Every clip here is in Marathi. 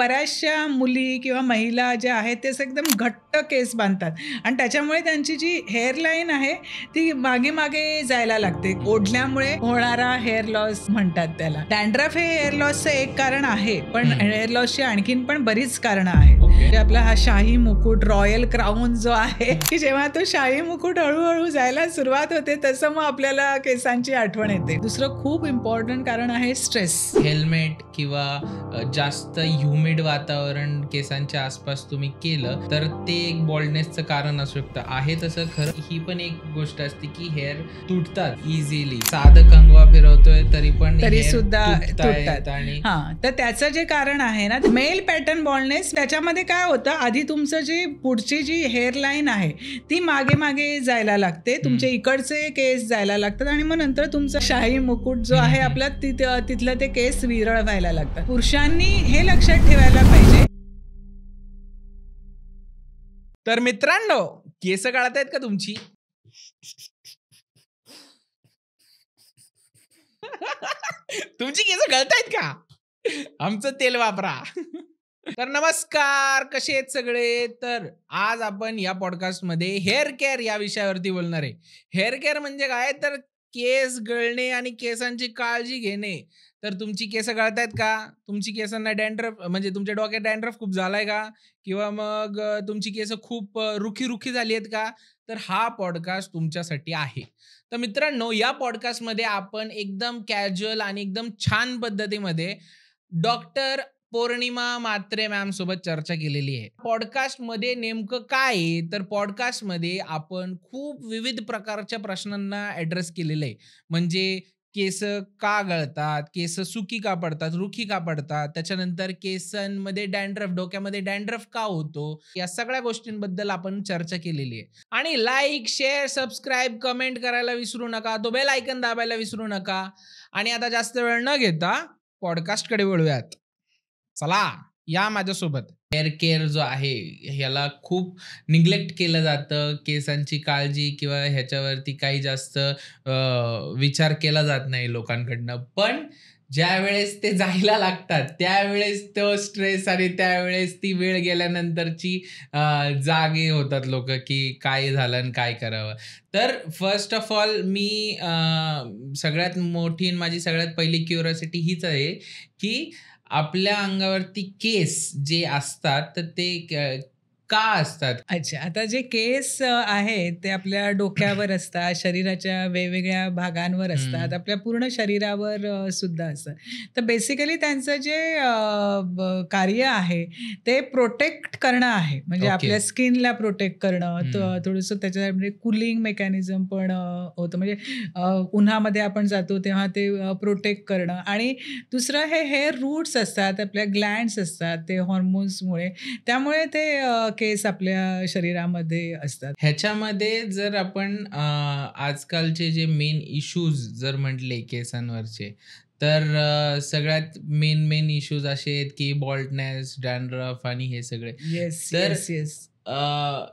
बऱ्याचशा मुली किंवा महिला ज्या आहेत ते असं एकदम घट्ट केस बांधतात आणि त्याच्यामुळे त्यांची जी हेअरलाईन आहे ती मागे मागे जायला लागते. ओढल्यामुळे होणारा हेअर लॉस म्हणतात त्याला. डॅन्ड्रफ हे हेअर लॉसचं एक कारण आहे, पण हेअर लॉसची आणखीन पण बरीच कारणं आहेत. म्हणजे आपला हा शाही मुकुट, रॉयल क्राऊन जो आहे, की जेव्हा तो शाही मुकुट हळूहळू जायला सुरुवात होते तसं मग आपल्याला केसांची आठवण येते. दुसरं खूप इम्पॉर्टंट कारण आहे स्ट्रेस. हेल्मेट किंवा जास्त ह्युमिड वातावरण केसांच्या आसपास तुम्ही केलं तर ते एक बॉल्डनेसचं कारण असू शकतं. आहे तसं खरं ही पण एक गोष्ट असते की हेअर तुटतात इझिली. साधं कंगवा फिरवतोय तरी सुद्धा तुटतात. आणि तर त्याचं जे कारण आहे ना मेल पॅटर्न बॉल्डनेस, त्याच्यामध्ये काय होतं, आधी तुमचं जे पुढची जी हेअरलाईन आहे ती मागे मागे जायला लागते, तुमचे इकडचे केस जायला लागतात आणि मग नंतर तुमचा शाही मुकुट जो आहे आपला तिथलं ते केस विरळ व्हायला लागतात. पुरुषांनी हे लक्षात ठेवायला पाहिजे. तर मित्रांनो, केस गळत आहेत का तुमची? तुमची केस गळत आहेत का? आमचं तेल वापरा. तर नमस्कार, कसे आहेत सगळे? तर आज आपण या पॉडकास्ट मध्ये हेअर केअर या विषयावरती बोलणार आहे. हेअर केअर म्हणजे काय, तर केस गळणे आणि केसांची काळजी घेणे. तर तुमची केस गळतायत का? तुमची केसांना डॅन्ड्रफ म्हणजे तुमच्या डोक्यात डॅन्ड्रफ खूप झालाय का? किंवा मग तुमची केस खूप रुखी झाली आहेत का? तर हा पॉडकास्ट तुमच्यासाठी आहे. तर मित्रांनो, या पॉडकास्टमध्ये आपण एकदम कॅज्युअल आणि एकदम छान पद्धतीमध्ये डॉक्टर पौर्णिमा म्हात्रे मॅम सोबत चर्चा केलेली आहे. पॉडकास्ट मध्ये नेमकं काय आहे, तर पॉडकास्ट मध्ये आपण खूप विविध प्रकारच्या प्रश्नांना ऍड्रेस केलेलं आहे. म्हणजे केस का गळतात, केस सुकी का पडतात, रुखी का पडतात, त्याच्यानंतर केसांमध्ये डॅन्ड्रफ, डोक्यामध्ये डॅन्ड्रफ का होतो, या सगळ्या गोष्टींबद्दल आपण चर्चा केलेली आहे. आणि लाईक, शेअर, सबस्क्राईब, कमेंट करायला विसरू नका, तो बेल आयकन दाबायला विसरू नका. आणि आता जास्त वेळ न घेता पॉडकास्टकडे वळूयात. चला या माझ्यासोबत. हेअर केअर जो आहे ह्याला खूप निग्लेक्ट केलं जातं. केसांची काळजी किंवा ह्याच्यावरती काही जास्त विचार केला जात नाही लोकांकडनं. पण ज्या वेळेस ते जायला लागतात त्यावेळेस तो स्ट्रेस आणि त्यावेळेस ती वेळ गेल्यानंतरची जागे होतात लोक की काय झालं आणि काय करावं. तर फर्स्ट ऑफ ऑल मी सगळ्यात मोठी माझी सगळ्यात पहिली क्युरिओसिटी हीच आहे की आपल्या अंगावरती केस जे असतात तर ते का असतात? अच्छा, आता जे केस आहेत ते आपल्या डोक्यावर असतात, शरीराच्या वेगवेगळ्या भागांवर असतात, आपल्या पूर्ण शरीरावर सुद्धा असतात. तर बेसिकली त्यांचं जे कार्य आहे ते प्रोटेक्ट करणं आहे. म्हणजे आपल्या स्किनला प्रोटेक्ट करणं, थोडंसं त्याच्यामध्ये कुलिंग मेकॅनिझम पण होतं. म्हणजे उन्हामध्ये आपण जातो तेव्हा ते प्रोटेक्ट करणं. आणि दुसरं हे हेअर रूट्स असतात, आपल्या ग्लँड्स असतात, ते हॉर्मोन्समुळे, त्यामुळे ते केस आपल्या शरीरामध्ये असतात. ह्याच्यामध्ये जर आपण आजकालचे जे मेन इश्यूज जर म्हटले केसांवरचे, तर सगळ्यात मेन इश्यूज असे आहेत की बॉल्डनेस, डॅन्ड्रफ आणि हे सगळे. तर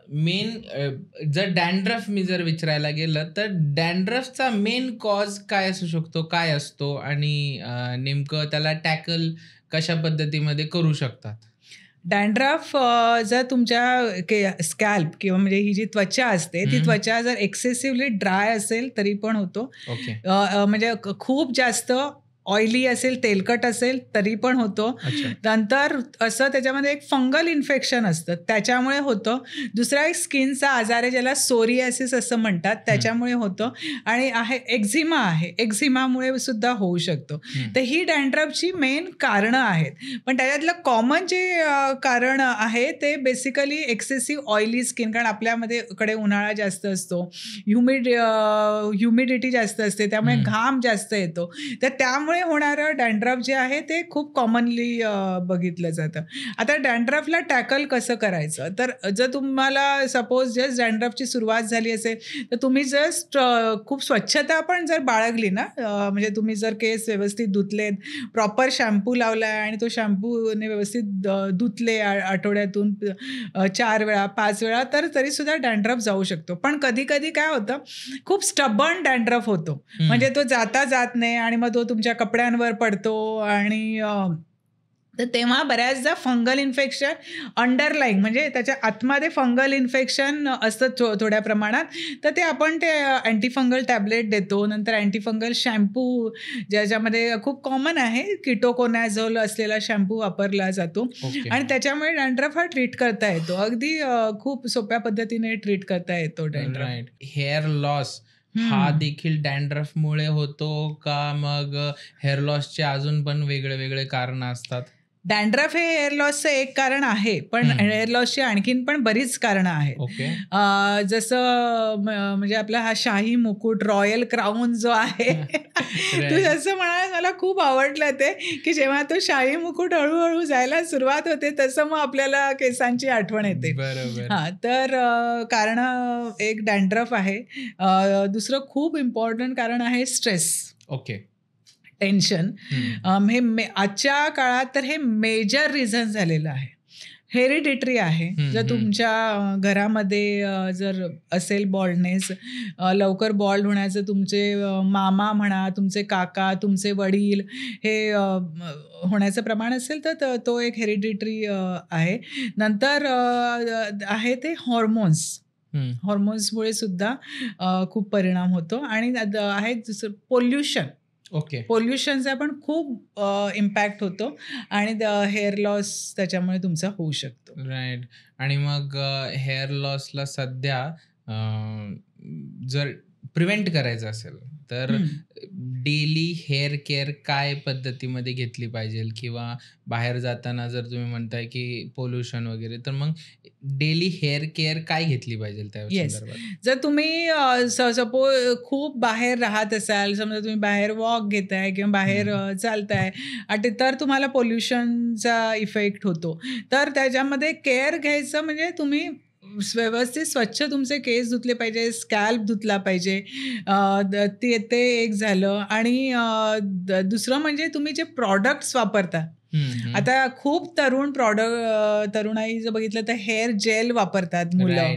मेन जर डॅन्ड्रफ मी जर विचारायला गेलं तर डॅन्ड्रफचा मेन कॉज काय असू शकतो, काय असतो आणि नेमकं त्याला टॅकल कशा पद्धतीमध्ये करू शकतात? डॅन्ड्रफ जर तुमच्या स्कॅल्प किंवा म्हणजे ही जी त्वचा असते ती त्वचा जर एक्सेसिव्हली ड्राय असेल तरी पण होतो. म्हणजे खूप जास्त ऑइली असेल, तेलकट असेल तरी पण होतो. नंतर असं त्याच्यामध्ये एक फंगल इन्फेक्शन असतं त्याच्यामुळे होतं. दुसरा एक स्किनचा आजार आहे ज्याला सोरियासिस असं म्हणतात, त्याच्यामुळे होतं. आणि आहे एक्झिमा आहे, एक्झिमामुळे सुद्धा होऊ शकतो. तर ही डॅन्ड्रफची मेन कारणं आहेत. पण त्याच्यातलं कॉमन जे कारण आहे ते बेसिकली एक्सेसिव्ह ऑइली स्किन, कारण आपल्यामध्ये कडे उन्हाळा जास्त असतो, ह्युमिडिटी जास्त असते, त्यामुळे घाम जास्त येतो. तर त्यामुळे होणारं डॅन्ड्रफ जे आहे ते खूप कॉमनली बघितलं जातं. आता डॅन्ड्रफला टॅकल कसं करायचं, तर जर तुम्हाला सपोज जस्ट डॅन्ड्रफची सुरुवात झाली असेल तर तुम्ही जस्ट खूप स्वच्छता पण जर बाळगली ना, म्हणजे तुम्ही जर केस व्यवस्थित धुतलेत, प्रॉपर शॅम्पू लावलाय आणि तो शॅम्पूने व्यवस्थित धुतले आठवड्यातून 4 वेळा 5 वेळा, तर तरीसुद्धा डॅन्ड्रफ जाऊ शकतो. पण कधी कधी काय होतं, खूप स्टबर्न डॅन्ड्रफ होतो. म्हणजे तो जाता जात नाही आणि मग तो तुमच्या कपड्यांवर पडतो आणि तर तेव्हा बऱ्याचदा फंगल इन्फेक्शन अंडरलाईंग म्हणजे त्याच्या आतमध्ये फंगल इन्फेक्शन असतं थोड्या प्रमाणात, तर ते आपण ते अँटीफंगल टॅबलेट देतो. नंतर अँटीफंगल शॅम्पू ज्याच्यामध्ये खूप कॉमन आहे, किटोकोनॅझोल असलेला शॅम्पू वापरला जातो आणि त्याच्यामुळे डॅन्ड्रफ हा ट्रीट करता येतो. अगदी खूप सोप्या पद्धतीने ट्रीट करता येतो डॅन्ड्रफ. हेअर लॉस हा देखील डॅन्ड्रफमुळे होतो का? मग हेअर लॉसचे अजून पण वेगळे वेगळे कारण असतात? डॅन्ड्रफ हे हेअर लॉसचं एक कारण आहे, पण हेअर लॉसची आणखीन पण बरीच कारणं आहेत. जसं म्हणजे आपला हा शाही मुकुट, रॉयल क्राऊन जो आहे, तू जसं म्हणाल मला खूप आवडलं ते, की जेव्हा तो शाही मुकुट हळूहळू जायला सुरुवात होते तसं मग आपल्याला केसांची आठवण येते. हा, तर कारण एक डॅन्ड्रफ आहे. दुसरं खूप इम्पॉर्टंट कारण आहे स्ट्रेस. टेन्शन. हे आजच्या काळात तर हे मेजर रिझन झालेलं आहे. हेरिडिटरी आहे. जर तुमच्या घरामध्ये जर असेल बॉल्डनेस, लवकर बॉल्ड होण्याचं तुमचे मामा म्हणा, तुमचे काका, तुमचे वडील हे होण्याचं प्रमाण असेल तर तो एक हेरिडिटरी आहे. नंतर आहे ते हॉर्मोन्समुळे सुद्धा खूप परिणाम होतो. आणि आहे दुसरं पोल्युशन. पोल्युशनचा पण खूप इम्पॅक्ट होतो आणि हेअर लॉस त्याच्यामुळे तुमचा होऊ शकतो. राईट. आणि मग हेअर लॉसला सध्या जर प्रिव्हेंट करायचं असेल तर डेली हेअर केअर काय पद्धतीमध्ये घेतली पाहिजे? किंवा बाहेर जाताना जर तुम्ही म्हणताय की पोल्युशन वगैरे, तर मग डेली हेअर केअर काय घेतली पाहिजे त्या संदर्भात? जर तुम्ही सपोज खूप बाहेर राहत असाल, समजा तुम्ही बाहेर वॉक घेताय किंवा बाहेर चालताय आणि तर तुम्हाला पोल्युशनचा इफेक्ट होतो, तर त्याच्यामध्ये केअर घ्यायचं म्हणजे तुम्ही व्यवस्थित स्वच्छ तुमचे केस धुतले पाहिजे, स्कॅल्प धुतला पाहिजे. ते एक झालं. आणि दुसरं म्हणजे तुम्ही जे प्रॉडक्ट्स वापरता, आता खूप तरुणाई जर बघितलं तर हेअर जेल वापरतात मुलं.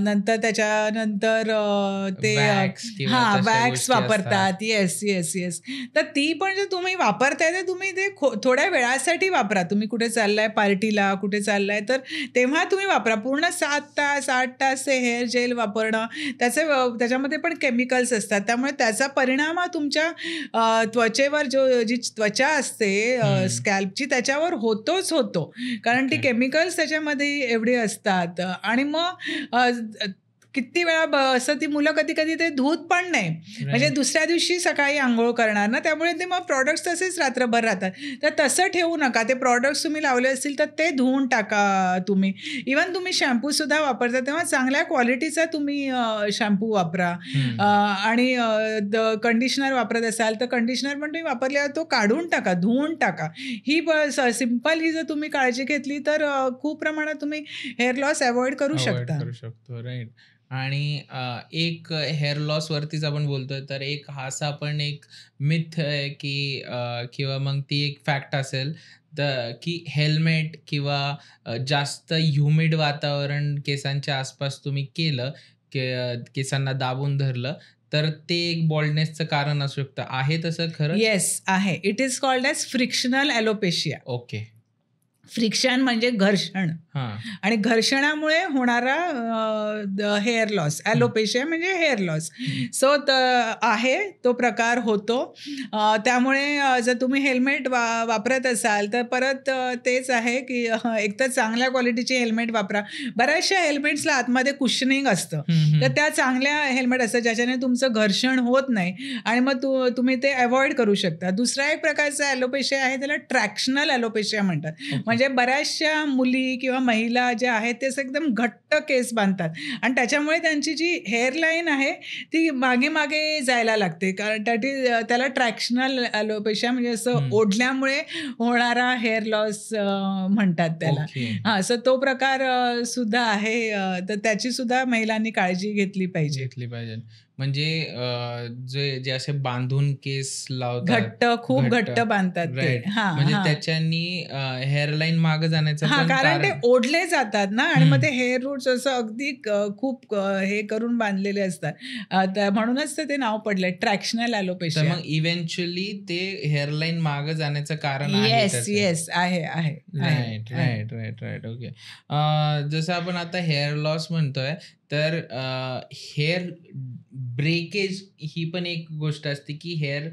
नंतर त्याच्यानंतर ते वॅक्स वापरतात. येस. तर ती पण जर तुम्ही वापरताय तर तुम्ही ते थोड्या वेळासाठी वापरा. तुम्ही कुठे चाललाय, पार्टीला कुठे चाललाय, तर तेव्हा तुम्ही वापरा. पूर्ण 7 तास ते हेअर जेल वापरणं, त्याच्यामध्ये पण केमिकल्स असतात, त्यामुळे त्याचा परिणाम हा तुमच्या त्वचेवर जी त्वचा असते स्कॅल्पची त्याच्यावर होतो. कारण ती केमिकल्स त्याच्यामध्ये एवढे असतात. आणि मग किती वेळा असं ती मुलं कधी ते धूत पण नाही, म्हणजे दुसऱ्या दिवशी सकाळी आंघोळ करणार ना, त्यामुळे ते मग प्रॉडक्ट्स तसेच रात्रभर राहतात. तर तसं ठेवू नका. ते प्रॉडक्ट्स तुम्ही लावले असतील तर ते धुवून टाका. तुम्ही इव्हन तुम्ही शॅम्पू सुद्धा वापरता तेव्हा चांगल्या क्वालिटीचा तुम्ही शॅम्पू वापरा. आणि कंडिशनर वापरत असाल तर कंडिशनर पण तुम्ही वापरल्यावर तो काढून टाका, धुवून टाका. ही सिंपल ही जर तुम्ही काळजी घेतली तर खूप प्रमाणात तुम्ही हेअर लॉस अवॉइड करू शकता. राईट. आणि एक हेअर लॉस वरतीच आपण बोलतोय, तर एक असा पण एक मिथ आहे की किंवा मग ती एक फॅक्ट असेल की हेल्मेट किंवा जास्त ह्युमिड वातावरण केसांच्या आसपास तुम्ही केलं, केसांना दाबून धरलं, तर ते एक बॉल्डनेसचं कारण असू शकतं. आहे तसं खरं? येस, आहे. It is called as frictional alopecia. Friction म्हणजे घर्षण, आणि घर्षणामुळे होणारा हेअर लॉस, ॲलोपेशिया म्हणजे हेअर लॉस. सो आहे तो प्रकार होतो. त्यामुळे जर तुम्ही हेल्मेट वापरत असाल तर परत तेच आहे की एकतर चांगल्या क्वालिटीचे हेल्मेट वापरा. बऱ्याचशा हेल्मेट्सला आतमध्ये कुशनिंग असतं, तर त्या चांगल्या हेल्मेट असतात ज्याच्याने तुमचं घर्षण होत नाही आणि मग तुम्ही ते अवॉइड करू शकता. दुसरा एक प्रकारचा ॲलोपेशिया आहे, त्याला ट्रॅक्शनल ॲलोपेशिया म्हणतात. म्हणजे बऱ्याचशा मुली किंवा महिला ज्या आहेत ते एकदम घट्ट केस बांधतात आणि त्याच्यामुळे त्यांची जी हेअरलाईन आहे ती मागे जायला लागते, कारण त्याला ट्रॅक्शनल ॲलोपेशिया म्हणजे असं ओढल्यामुळे होणारा हेअर लॉस म्हणतात त्याला. सो तो प्रकार सुद्धा आहे, तर त्याची सुद्धा महिलांनी काळजी घेतली पाहिजे. म्हणजे जे असे बांधून केस लावतात, खूप घट्ट बांधतात ते. म्हणजे त्याच्यानी हेअरलाईन मागे जाण्याचं कारण ते ओढले जातात ना, आणि मग ते हेअर रूट्स असं अगदी खूप हे करून बांधलेले असतात, म्हणूनच ते नाव पडलंय ट्रॅक्शनल ॲलोपेशिया. मग इव्हेंच्युअली ते हेअरलाईन मागे जाण्याचं कारण येस आहे. राईट. ओके. जसं आपण आता हेअर लॉस म्हणतोय, तर हेअर ब्रेकेज ही पण एक गोष्ट असते की हेअर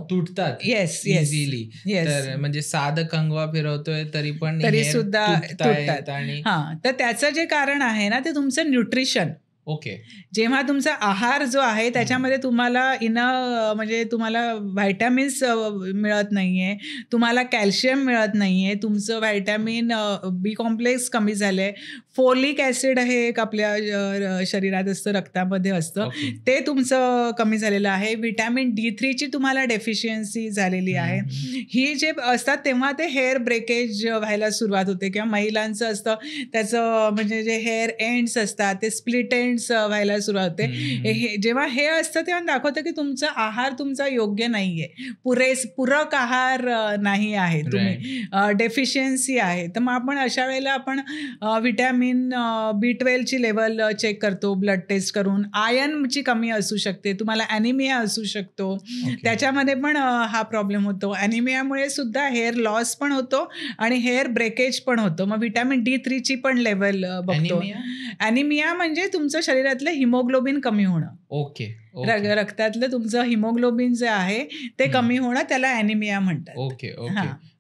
तुटतात इझिली. तर म्हणजे साधं कंगवा फिरवतोय तरी सुद्धा तुटतात. आणि तर त्याचं जे कारण आहे ना, ते तुमचं न्यूट्रिशन. ओके. जेव्हा तुमचा आहार जो आहे त्याच्यामध्ये तुम्हाला म्हणजे तुम्हाला व्हायटॅमिन्स मिळत नाहीये, तुम्हाला कॅल्शियम मिळत नाहीये, तुमचं व्हायटॅमिन बी कॉम्प्लेक्स कमी झालंय, फोलिक ॲसिड हे एक आपल्या शरीरात असतं, रक्तामध्ये असतं, ते तुमचं कमी झालेलं आहे. व्हिटॅमिन D3ची तुम्हाला डेफिशियन्सी झालेली आहे. ही जे असतात तेव्हा ते हेअर ब्रेकेज व्हायला सुरुवात होते, किंवा महिलांचं असतं त्याचं म्हणजे जे हेअर एंड्स असतात ते स्प्लिट एंड्स व्हायला सुरुवात होते. जेव्हा हे असतं तेव्हा दाखवतं की तुमचा आहार तुमचा योग्य नाहीये, पूरक आहार नाही आहे, तुम्ही डेफिशियन्सी आहे. तर मग आपण अशा वेळेला आपण व्हिटॅमिन B12ची लेवल चेक करतो ब्लड टेस्ट करून. आयर्नची कमी असू शकते, तुम्हाला ॲनिमिया असू शकतो, त्याच्यामध्ये पण हा प्रॉब्लेम होतो. ॲनिमियामुळे सुद्धा हेअर लॉस पण होतो आणि हेअर ब्रेकेज पण होतं. मग व्हिटॅमिन D3ची पण लेवल बघतो. ॲनिमिया म्हणजे तुमचं शरीरातलं हिमोग्लोबिन कमी होणं. ओके. रक्तातलं तुमचं हिमोग्लोबिन जे आहे ते कमी होणं, त्याला ॲनिमिया म्हणतात. ओके.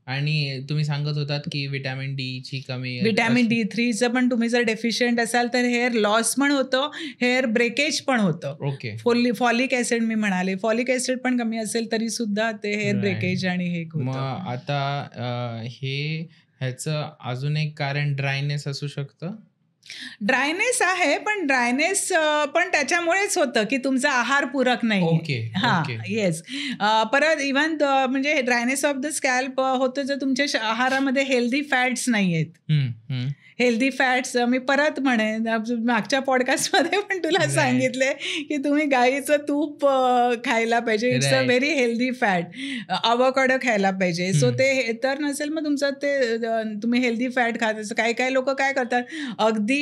आणि तुम्ही सांगत होतात की व्हिटॅमिन डी कमी, व्हिटॅमिन D3चं पण तुम्ही जर डेफिशियंट असाल तर हेअर लॉस पण होतं, हेअर ब्रेकेज पण होतं. ओके. फॉलिक ॲसिड मी म्हणाले, फॉलिक ॲसिड पण कमी असेल तरी सुद्धा ते हेअर ब्रेकेज आणि हे होतं. मग आता ह्याचं अजून एक कारण ड्रायनेस असू शकतं. ड्रायनेस आहे, पण ड्रायनेस पण त्याच्यामुळेच होतं की तुमचा आहार पूरक नाही. येस. परत इव्हन म्हणजे ड्रायनेस ऑफ द स्कॅल्प होतं जर तुमच्या आहारामध्ये हेल्दी फॅट्स नाही आहेत. हेल्दी फॅट्स मी परत म्हणेन, मागच्या पॉडकास्टमध्ये पण तुला सांगितले की तुम्ही गाईचं तूप खायला पाहिजे, it's a very healthy fat. Avocado खायला पाहिजे. सो ते तर नसेल मग तुमचं ते तुम्ही हेल्दी फॅट खात असं. काही लोक काय करतात, अगदी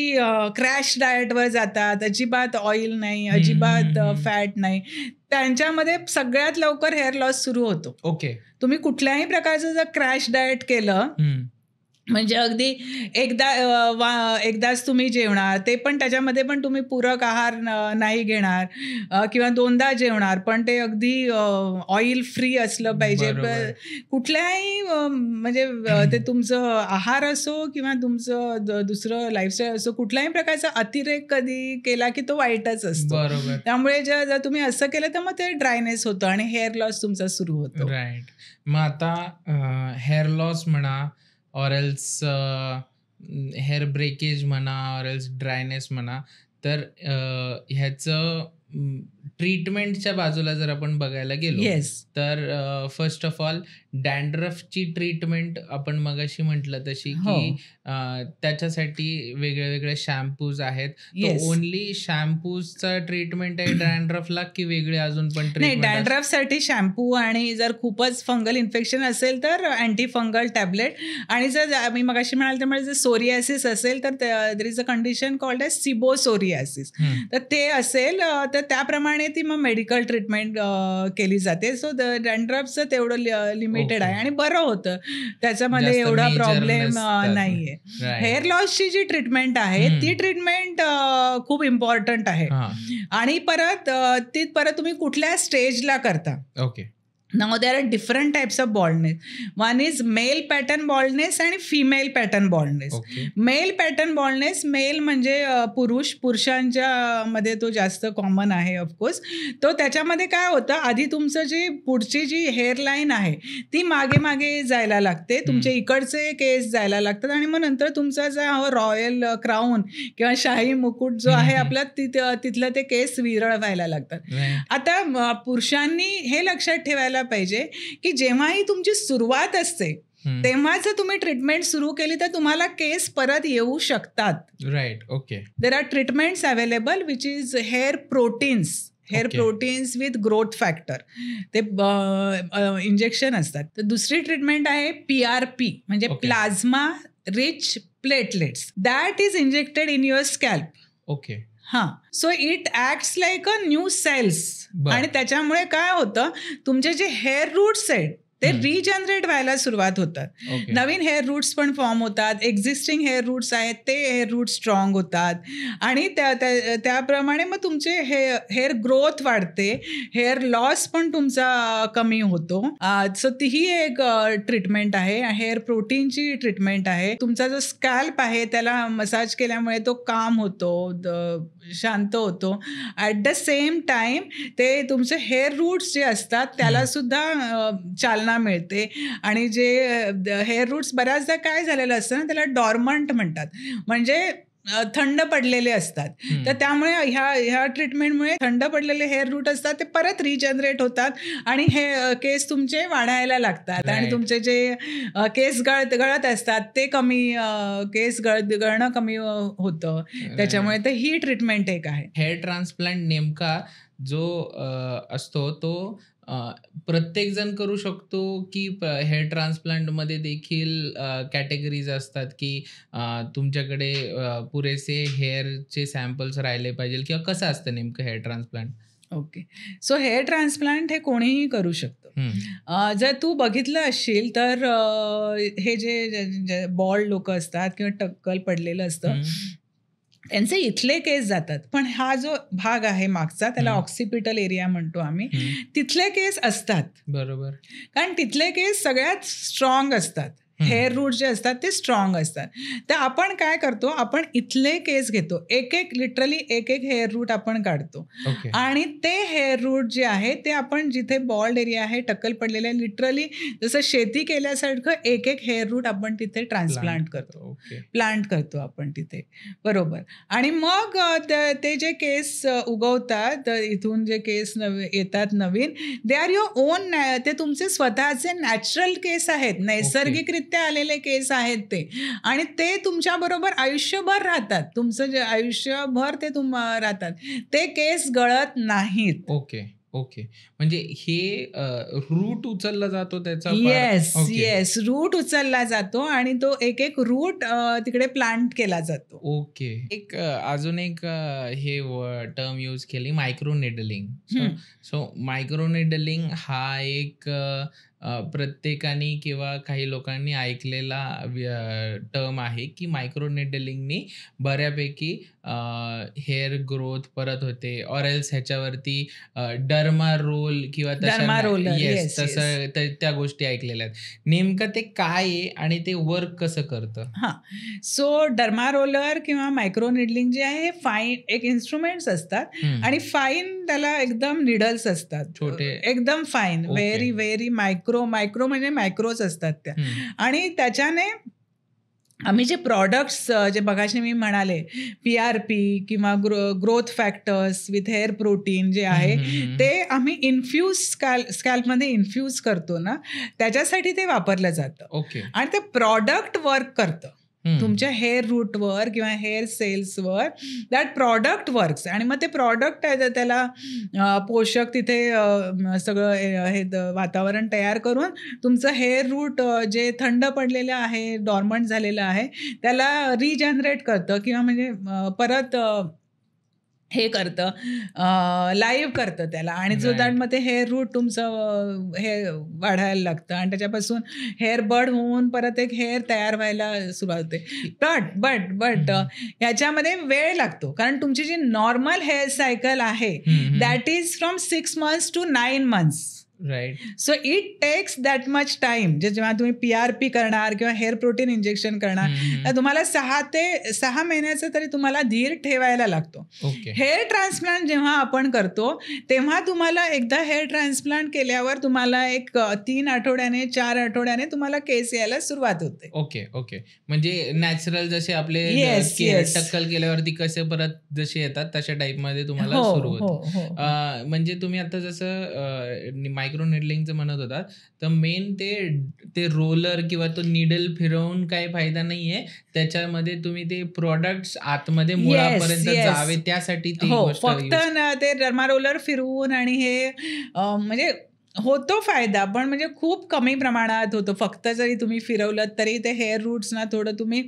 क्रॅश डाएटवर जातात, अजिबात ऑइल नाही, अजिबात फॅट नाही, त्यांच्यामध्ये सगळ्यात लवकर हेअर लॉस सुरू होतो. ओके. तुम्ही कुठल्याही प्रकारचं जर क्रॅश डाएट केलं म्हणजे अगदी एकदाच तुम्ही जेवणार, ते पण त्याच्यामध्ये पण तुम्ही पूरक आहार नाही घेणार, किंवा 2दा जेवणार पण ते अगदी ऑइल फ्री असलं पाहिजे. कुठल्याही म्हणजे ते तुमचं आहार असो किंवा तुमचं दुसरं लाईफस्टाईल असो, कुठल्याही प्रकारचा अतिरेक कधी केला की तो वाईटच असतो. त्यामुळे जर तुम्ही असं केलं तर मग ते ड्रायनेस होतं आणि हेअर लॉस तुमचा सुरू होतो. राईट. मग आता हेअर लॉस म्हणा, ऑर एल्स हेअर ब्रेकेज म्हणा, ऑर एल्स ड्रायनेस म्हणा, तर ह्याचं ट्रीटमेंटच्या बाजूला जर आपण बघायला गेलो तर फर्स्ट ऑफ ऑल डॅन्ड्रफची ट्रीटमेंट आपण मगाशी म्हटलं तशी की त्याच्यासाठी वेगळे शॅम्पूज आहेत. ओनली शॅम्पूजचा ट्रीटमेंट आहे डॅन्ड्रफला की वेगळे अजून पण ट्रीटमेंट? डॅन्ड्रफसाठी शॅम्पू, आणि जर खूपच फंगल इन्फेक्शन असेल तर अँटी फंगल टॅबलेट, आणि जर मी मगाशी म्हणाल त्यामुळे जर सोरियासिस असेल तर there is a condition called as sebopsoriasis, तर ते असेल तर त्याप्रमाणे ती मग मेडिकल ट्रीटमेंट केली जाते. सो डॅन्ड्रफचं तेवढं लिमिटेड आहे आणि बरं होतं, त्याच्यामध्ये एवढा प्रॉब्लेम नाहीये. हेअर लॉसची जी ट्रीटमेंट आहे ती ट्रीटमेंट खूप इम्पॉर्टंट आहे. आणि परत तुम्ही कुठल्या स्टेजला करता. Okay. Now there are different types of baldness. One is male pattern baldness and female pattern baldness. Male pattern baldness, male म्हणजे पुरुषांच्या मध्ये तो जास्त कॉमन आहे ऑफकोर्स. तो त्याच्यामध्ये काय होतं, आधी तुमचं जी पुढची जी हेअरलाईन आहे ती मागे जायला लागते, तुमचे इकडचे केस जायला लागतात, आणि मग नंतर तुमचा जो रॉयल क्राऊन किंवा शाही मुकुट जो आहे आपला तिथलं ते केस विरळ व्हायला लागतात. आता पुरुषांनी हे लक्षात ठेवायला पाहिजे की जेव्हाही तुमची सुरुवात असते तेव्हा जर तुम्ही ट्रीटमेंट सुरू केली तर तुम्हाला केस परत येऊ शकतात. Right. Okay. There are treatments available which is hair proteins. Hair proteins with growth factor, ते इंजेक्शन असतात. तर दुसरी ट्रीटमेंट आहे PRP, म्हणजे plasma rich platelets. That is injected in your scalp. Okay. हां, so it acts like a new cells, आणि त्याच्यामुळे काय होतं, तुमचे जे हेअर रूट्स आहेत ते रिजनरेट व्हायला सुरुवात होतात. नवीन हेअर रूट्स पण फॉर्म होतात, एक्झिस्टिंग हेअर रूट्स आहेत ते हेअर रूट्स स्ट्रॉंग होतात, आणि त्याप्रमाणे मग तुमचे हेअर ग्रोथ वाढते, हेअर लॉस पण तुमचा कमी होतो. सो तीही एक ट्रीटमेंट आहे, हेअर प्रोटीनची ट्रीटमेंट आहे. तुमचा जो स्कॅल्प आहे त्याला मसाज केल्यामुळे तो काम होतो, शांत होतो. ॲट द सेम टाइम ते तुमचे हेअर रूट्स जे असतात त्याला सुद्धा चालना मिळते, आणि जे हेअर रूट्स बऱ्याचदा काय झालेलं असतं ना, त्याला डॉर्मंट म्हणतात, म्हणजे थंड पडलेले असतात. तर त्यामुळे ह्या ट्रीटमेंटमुळे थंड पडलेले हेअर रूट असतात ते परत रिजनरेट होतात, आणि हे केस तुमचे वाढायला लागतात, आणि तुमचे जे केस गळत असतात ते केस गळणं कमी होतं. त्याच्यामुळे तर ही ट्रीटमेंट एक आहे. हेअर ट्रान्सप्लांट नेमका जो असतो तो प्रत्येक जण करू शकतो, की हेअर ट्रान्सप्लांट मध्ये देखील कॅटेगरीज असतात, की तुमच्याकडे पुरेसे हेअरचे सॅम्पल्स राहिले पाहिजे, किंवा कसं असतं नेमकं hair transplant? Okay, so hair transplant हे कोणीही करू शकतं. जर तू बघितलं असशील तर हे जे बॉल्ड लोक असतात किंवा टक्कल पडलेलं असतं त्यांचे इथले केस जातात, पण हा जो भाग आहे मागचा त्याला ऑक्सिपिटल एरिया म्हणतो आम्ही, तिथले केस असतात. बरोबर, कारण तिथले केस सगळ्यात स्ट्रॉंग असतात. हेअर रूट जे असतात ते स्ट्रॉंग असतात. तर आपण काय करतो, आपण इथले केस घेतो, लिटरली एक हेअर रूट आपण काढतो, आणि ते हेअर रूट जे आहे ते आपण जिथे बॉल्ड एरिया आहे, टक्कल पडलेले आहे, लिटरली जसं शेती केल्यासारखं एक हेअर रूट आपण तिथे ट्रान्सप्लांट करतो, प्लांट करतो आपण तिथे. बरोबर. आणि मग ते जे केस उगवतात, इथून जे केस येतात नवीन, दे आर युअर ओन, ते तुमचे स्वतःचे नॅचरल केस आहेत, नैसर्गिक आलेले केस आहेत ते, आणि ते तुमच्या बरोबर आयुष्यभर राहतात. तुमचं जे आयुष्यभर ते राहतात, ते केस गळत नाहीत. ओके, म्हणजे हे रूट उचलला जातो त्याचा? येस, रूट उचलला जातो, आणि तो एक रूट तिकडे प्लांट केला जातो. ओके. अजून एक हे टर्म यूज केली, मायक्रोनिडलिंग. सो मायक्रोनिडलिंग हा एक प्रत्येकाने किंवा काही लोकांनी ऐकलेला टर्म आहे, की मायक्रोनिडलिंगनी बऱ्यापैकी हेअर ग्रोथ परत होते, ऑर एल्स ह्याच्यावरती डर्मा रोल किंवा तसं त्या गोष्टी ऐकलेल्या आहेत. नेमकं ते काय आहे आणि ते वर्क कसं करतं? सो डर्मा रोलर किंवा मायक्रोनिडलिंग जे आहे, फाईन एक इन्स्ट्रुमेंट्स असतात, आणि फाईन त्याला एकदम निडल्स असतात, छोटे एकदम फाईन, व्हेरी व्हेरी मायक्रो म्हणजे मायक्रोच असतात त्या, आणि त्याच्याने आम्ही जे प्रॉडक्ट्स जे बघायचे मी म्हणाले, PRP किंवा growth factors with hair protein जे आहे ते आम्ही स्कॅल्पमध्ये इन्फ्यूज करतो ना, त्याच्यासाठी ते वापरलं जातं. आणि ते प्रॉडक्ट वर्क करतं तुमच्या हेअर रूटवर किंवा हेअर सेल्सवर. दॅट प्रॉडक्ट वर्क्स, आणि मग ते प्रॉडक्ट त्याला पोषक तिथे सगळं हे वातावरण तयार करून तुमचं हेअर रूट जे थंड पडलेलं आहे, डॉर्मंट झालेलं आहे, त्याला रिजनरेट करतं, किंवा म्हणजे परत हे करतं, लाईव्ह करतं त्याला, आणि जो दॅट मग ते हेअर रूट तुमचं हे वाढायला लागतं, आणि त्याच्यापासून हेअर बड होऊन परत एक हेअर तयार व्हायला सुरुवात होते. बट ह्याच्यामध्ये वेळ लागतो, कारण तुमची जी नॉर्मल हेअर सायकल आहे that is from 6 months to 9 months. Right. So it takes that much time. जेव्हा तुम्ही PRP करणार किंवा हेअर प्रोटीन इंजेक्शन करणार, तर तुम्हाला 6 ते 6 महिन्याचा तरी तुम्हाला धीर ठेवायला लागतो. हेअर ट्रान्सप्लांट जेव्हा आपण करतो तेव्हा तुम्हाला एकदा हेअर ट्रान्सप्लांट केल्यावर तुम्हाला एक 3 आठवड्याने 4 आठवड्याने तुम्हाला केस यायला सुरुवात होते. ओके, म्हणजे नॅचरल जसे आपले टक्कल केल्यावरती कसे परत जसे येतात तशा टाईप मध्ये तुम्हाला सुरू होतं. म्हणजे तुम्ही आता जसं मायक्रो निडलिंगचं म्हणत होतात, तर मेन ते रोलर किंवा तो निडल फिरवून काही फायदा नाहीये, त्याच्यामध्ये तुम्ही ते प्रोडक्ट्स आतमध्ये मुळापर्यंत जावे त्यासाठी ती गोष्ट. फक्त ते डर्मा रोलर फिरवून आणि हे म्हणजे होतो फायदा, पण म्हणजे खूप कमी प्रमाणात होतो. फक्त जरी तुम्ही फिरवलं तरी ते हेअर रूट्सना थोडं तुम्ही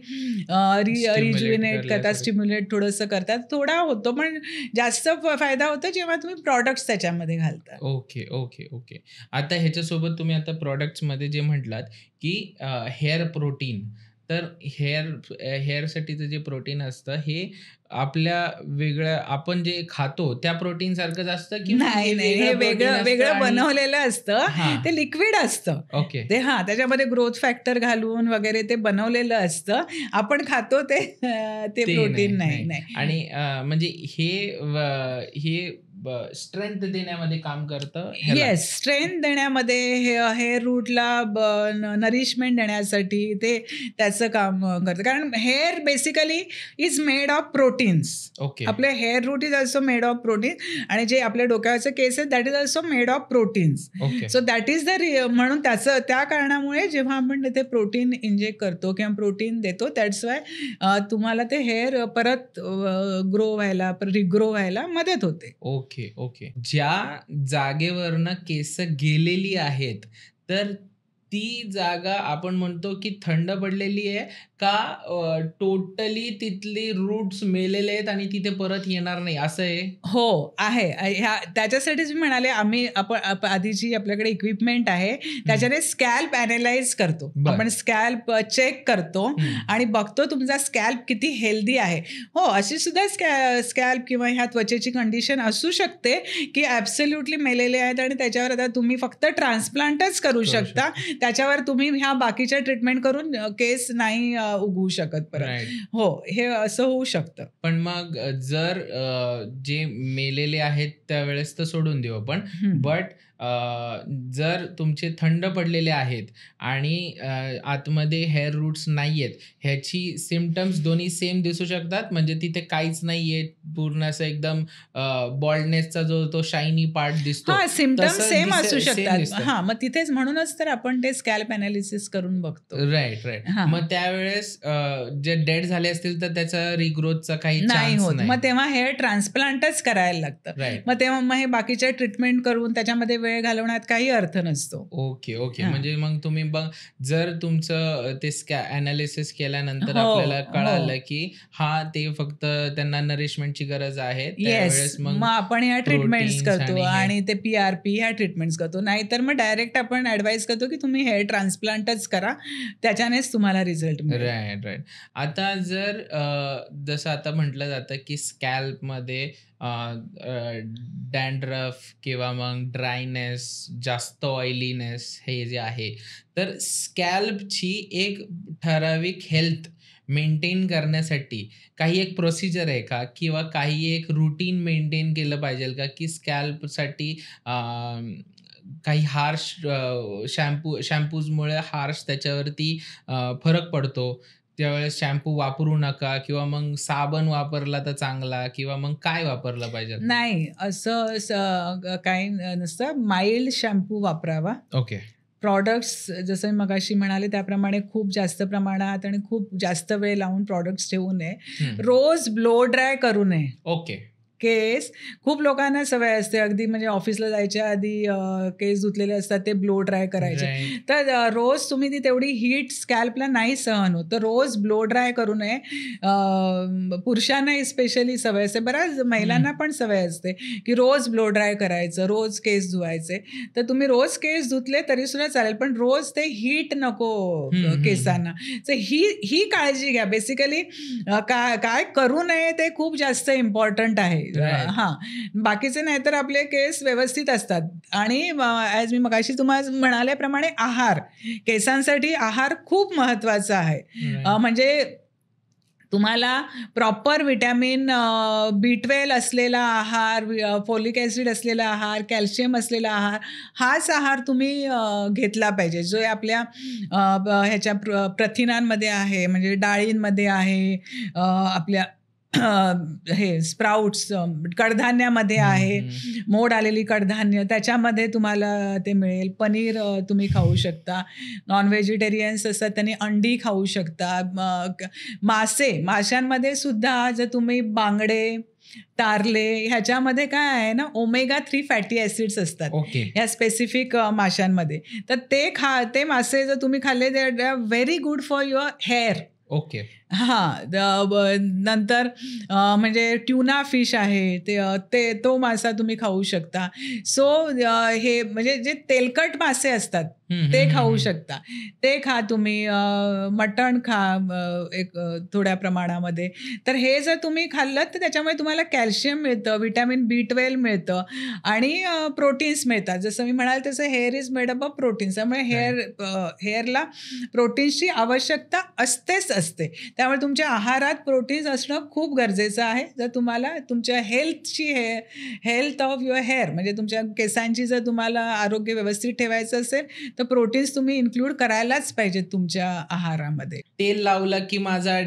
रिज्युविनेट करता, स्टिम्युलेट थोडंसं करतात, थोडा होतो, पण जास्त फायदा होतो जेव्हा तुम्ही प्रॉडक्ट्स त्याच्यामध्ये घालता. Okay okay okay. आता ह्याच्यासोबत तुम्ही आता प्रॉडक्ट्समध्ये जे म्हटलात की हेअर प्रोटीन, तर हेअरसाठीचं जे प्रोटीन असतं हे आपल्या वेगळ्या आपण जे खातो त्या प्रोटीन सारखंच असतं की नाही, हे वेगळं बनवलेलं असतं, ते लिक्विड असतं. ओके. ते त्याच्यामध्ये ग्रोथ फॅक्टर घालून वगैरे ते बनवलेलं असतं. आपण खातो ते प्रोटीन नाही. आणि म्हणजे हे स्ट्रेंथ देण्यामध्ये काम करतं. येस, स्ट्रेंथ देण्यामध्ये, हेअर रूटला नरिशमेंट देण्यासाठी ते त्याचं काम करतं. कारण hair basically is made of proteins. Okay. आपले hair root is also made of protein, आणि जे आपल्या डोक्याचं केस आहे that is also made of proteins. So that is म्हणून त्या कारणामुळे जेव्हा आपण ते प्रोटीन इंजेक्ट करतो किंवा प्रोटीन देतो, दॅट्स वाय तुम्हाला ते हेअर परत ग्रो व्हायला, रिग्रो व्हायला मदत होते. Okay okay. ज्या जागेवरनं केस गेलेली आहेत, तर ती जागा आपण म्हणतो की थंड पडलेली आहे का टोटली तिथली रूट्स मेलेले आहेत आणि तिथे परत येणार नाही, असं आहे? हो, आहे. त्याच्यासाठीच मी म्हणाले, आपण आधीची आपल्याकडे इक्विपमेंट आहे, त्याच्याने स्कॅल्प ॲनालाइज करतो. आपण स्कॅल्प चेक करतो आणि बघतो तुमचा स्कॅल्प किती हेल्दी आहे. हो, अशी सुद्धा स्कॅल्प किंवा ह्या त्वचेची कंडिशन असू शकते की ॲब्सोल्युटली मेलेले आहेत आणि त्याच्यावर आता तुम्ही फक्त ट्रान्सप्लांटच करू शकता. त्याच्यावर तुम्ही ह्या बाकीच्या ट्रीटमेंट करून केस नाही उगवू शकत परत. हो, हे असं होऊ शकतं. पण मग जर जे मेलेले आहेत त्यावेळेस तर सोडून देऊ आपण, बट जर तुमचे थंड पडलेले आहेत आणि आतमध्ये हेअर रूट्स नाही आहेत, ह्याची सिम्पटम्स दोन्ही सेम दिसू शकतात? म्हणजे तिथे काहीच नाहीये, पूर्ण असं एकदम बॉल्डनेसचा जो तो शायनी पार्ट दिसतो, सिम्पटम्स सेम असू शकतात. मग तिथेच म्हणूनच तर आपण ते स्कॅल्प अनालिसिस करून बघतो. राईट. मग त्यावेळेस जे डेड झाले असतील तर त्याचा रिग्रोथचा काही नाही होत, मग तेव्हा हेअर ट्रान्सप्लांटच करायला लागतं. मग तेव्हा हे बाकीच्या ट्रीटमेंट करून त्याच्यामध्ये वेळ घालवण्यात काही अर्थ नसतो. ओके. म्हणजे मग तुम्ही जर तुमचं ते अनालिसिस केल्यानंतर आपल्याला कळालं की ते फक्त त्यांना नरिशमेंटची गरज आहे, त्यावेळेस मग आपण ह्या ट्रीटमेंट्स करतो आणि ते PRP ह्या ट्रीटमेंट्स करतो. नाहीतर मग डायरेक्ट आपण ऍडवाइस करतो की तुम्ही हेअर ट्रान्सप्लांटच करा, त्याच्यानेच तुम्हाला रिझल्ट मिळेल. राईट. आता जर जसं आता म्हटलं जातं की स्कॅल्पमध्ये डॅन्ड्रफ किंवा मग ड्रायनेस, जास्त ऑइलीनेस हे जे आहे, तर स्कॅल्पची एक ठराविक हेल्थ मेंटेन करण्यासाठी काही एक प्रोसिजर आहे का, किंवा काही एक रुटीन मेंटेन केलं पाहिजे का, की स्कॅल्पसाठी काही हार्श शॅम्पूजमुळे हार्श त्याच्यावरती फरक पडतो, त्यावेळेस शॅम्पू वापरू नका, किंवा मग साबण वापरला तर चांगला, किंवा मग काय वापरलं पाहिजे? नाही, असं काही नसतं. माइल्ड शॅम्पू वापरावा. ओके. प्रॉडक्ट्स जसं मी मगाशी म्हणाले त्याप्रमाणे खूप जास्त प्रमाणात आणि खूप जास्त वेळ लावून प्रॉडक्ट्स ठेवू नये. रोज ब्लो ड्राय करू नये. ओके. केस खूप लोकांना सवय असते, अगदी म्हणजे ऑफिसला जायच्या आधी केस धुतलेले असतात ते ब्लो ड्राय करायचे. तर रोज तुम्ही ती तेवढी हीट स्कॅल्पला नाही सहन होत, तर रोज ब्लो ड्राय करू नये. पुरुषांना स्पेशली सवय असते, बऱ्याच महिलांना पण सवय असते की रोज ब्लो ड्राय करायचं, रोज केस धुवायचे. तर तुम्ही रोज केस धुतले तरी सुद्धा चालेल, पण रोज ते हीट नको केसांना. तर ही काळजी घ्या. बेसिकली काय करू नये ते खूप जास्त इम्पॉर्टंट आहे. बाकीचे नाही तर आपले केस व्यवस्थित असतात. आणि ॲज मी मगाशी तुम्हाला म्हणाल्याप्रमाणे आहार, केसांसाठी आहार खूप महत्वाचा आहे. म्हणजे तुम्हाला प्रॉपर विटॅमिन B12 असलेला आहार, फोलिक ॲसिड असलेला आहार, कॅल्शियम असलेला आहार, हाच आहार तुम्ही घेतला पाहिजे, जो आपल्या ह्याच्या प्रथिनांमध्ये आहे, म्हणजे डाळींमध्ये आहे, आपल्या हे स्प्राउट्स कडधान्यामध्ये आहे, मोड आलेली कडधान्य त्याच्यामध्ये तुम्हाला ते मिळेल. पनीर तुम्ही खाऊ शकता. नॉन व्हेजिटेरियन्स असतात त्यांनी अंडी खाऊ शकता. माशांमध्ये सुद्धा जर तुम्ही बांगडे, तारले ह्याच्यामध्ये काय आहे ना, ओमेगा 3 फॅटी ॲसिड्स असतात ह्या स्पेसिफिक माशांमध्ये. तर ते मासे जर तुम्ही खाल्ले they are very good for your hair. Okay. नंतर म्हणजे ट्युना फिश आहे ते तो मासा तुम्ही खाऊ शकता. सो हे म्हणजे जे तेलकट मासे असतात ते खाऊ शकता. ते खा तुम्ही. मटण खा एक थोड्या प्रमाणामध्ये. तर हे जर तुम्ही खाल्लं तर त्याच्यामुळे तुम्हाला कॅल्शियम मिळतं, व्हिटॅमिन B12 मिळतं आणि प्रोटीन्स मिळतात. जसं मी म्हणाल तसं hair is made up of proteins. त्यामुळे हेअरला प्रोटीन्सची आवश्यकता असतेच असते. त्यामुळे तुमच्या आहारात प्रोटीन्स असणं खूप गरजेचं आहे. जर तुम्हाला तुमच्या हेल्थ ऑफ युअर हेअर म्हणजे तुमच्या केसांची जर तुम्हाला आरोग्य व्यवस्थित ठेवायचं असेल तर प्रोटीन्स तुम्ही इन्क्लूड करायलाच पाहिजेत तुमच्या आहारामध्ये. तेल लावलं की माझा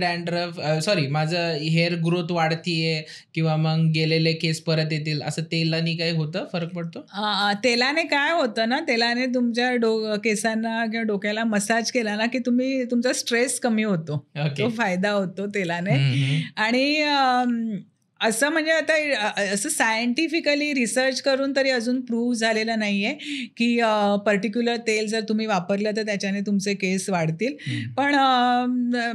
माझं हेअर ग्रोथ वाढतीये किंवा मग गेलेले केस परत येतील असं तेलाने काय होतं, फरक पडतो? तेलाने काय होतं ना, तेलाने तुमच्या केसांना किंवा डोक्याला मसाज केला ना की तुमचा स्ट्रेस कमी होतो. तो फायदा होतो तेलाने. आणि असं म्हणजे आता असं सायंटिफिकली रिसर्च करून तरी अजून प्रूव्ह झालेलं नाही आहे की पर्टिक्युलर तेल जर तुम्ही वापरलं तर त्याच्याने तुमचे केस वाढतील. पण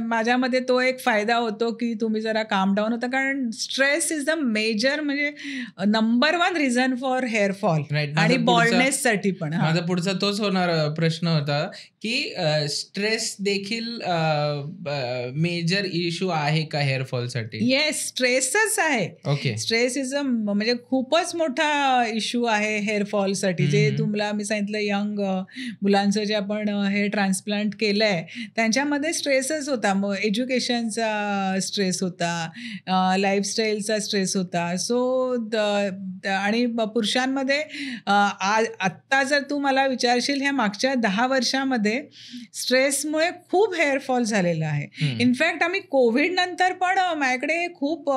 माझ्यामध्ये तो एक फायदा होतो की तुम्ही जरा काम डाऊन होता. कारण स्ट्रेस इज द मेजर म्हणजे number 1 reason for hair fall आणि बॉल्डनेससाठी पण. माझा पुढचा तोच होणार प्रश्न होता की स्ट्रेस देखील मेजर इश्यू आहे का हेअर फॉलसाठी? येस, स्ट्रेसच आहे. स्ट्रेस इज म्हणजे खूपच मोठा इश्यू आहे हेअर फॉलसाठी. जे तुम्हाला मी सांगितलं यंग मुलांचं जे आपण हेअर ट्रान्सप्लांट केलंय त्यांच्यामध्ये स्ट्रेसच होता. मग एज्युकेशनचा स्ट्रेस होता, लाईफस्टाईलचा स्ट्रेस होता. सो आणि पुरुषांमध्ये आत्ता जर तू मला विचारशील ह्या मागच्या 10 वर्षामध्ये स्ट्रेसमुळे खूप हेअरफॉल झालेला आहे. इनफॅक्ट आम्ही कोविड नंतर पण माझ्याकडे खूप